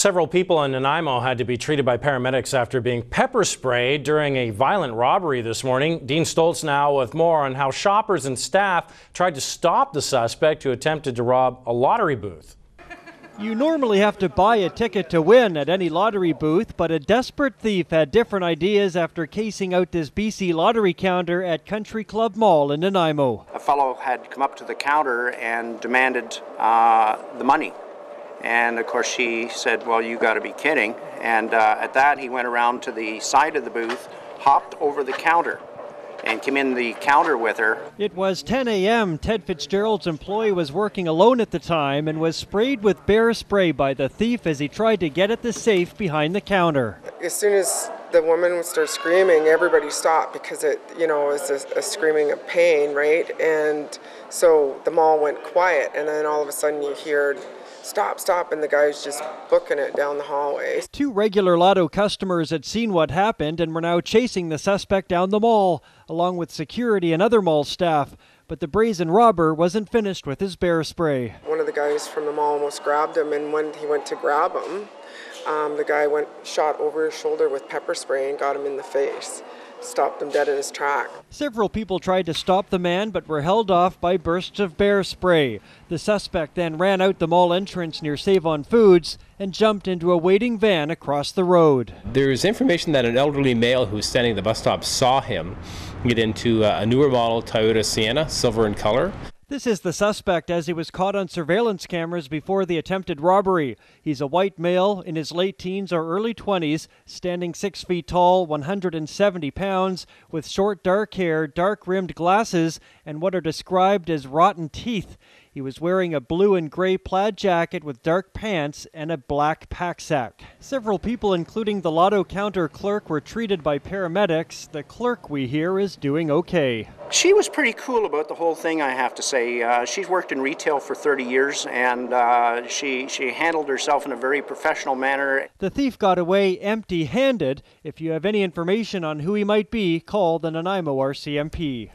Several people in Nanaimo had to be treated by paramedics after being pepper sprayed during a violent robbery this morning. Dean Stoltz now with more on how shoppers and staff tried to stop the suspect who attempted to rob a lottery booth. You normally have to buy a ticket to win at any lottery booth, but a desperate thief had different ideas after casing out this BC lottery counter at Country Club Mall in Nanaimo. A fellow had come up to the counter and demanded the money. And of course she said, "Well, you got to be kidding." And at that he went around to the side of the booth, hopped over the counter, and came in the counter with her. It was 10 a.m. Ted Fitzgerald's employee was working alone at the time and was sprayed with bear spray by the thief as he tried to get at the safe behind the counter. As soon as the woman would start screaming, everybody stopped because it, was a screaming of pain, right? And so the mall went quiet, and then all of a sudden you hear, "Stop, stop," and the guy's just booking it down the hallway. Two regular Lotto customers had seen what happened and were now chasing the suspect down the mall, along with security and other mall staff. But the brazen robber wasn't finished with his bear spray. One of the guys from the mall almost grabbed him, and when he went to grab him, the guy shot over his shoulder with pepper spray and got him in the face. Stopped him dead in his track. Several people tried to stop the man but were held off by bursts of bear spray. The suspect then ran out the mall entrance near Save-On Foods and jumped into a waiting van across the road. There's information that an elderly male who was standing at the bus stop saw him get into a newer model Toyota Sienna, silver in color. This is the suspect as he was caught on surveillance cameras before the attempted robbery. He's a white male in his late teens or early 20s, standing 6 feet tall, 170 pounds, with short dark hair, dark-rimmed glasses, and what are described as rotten teeth. He was wearing a blue and gray plaid jacket with dark pants and a black pack-sack. Several people, including the Lotto counter clerk, were treated by paramedics. The clerk, we hear, is doing okay. She was pretty cool about the whole thing, I have to say. She's worked in retail for 30 years, and she handled herself in a very professional manner. The thief got away empty-handed. If you have any information on who he might be, call the Nanaimo RCMP.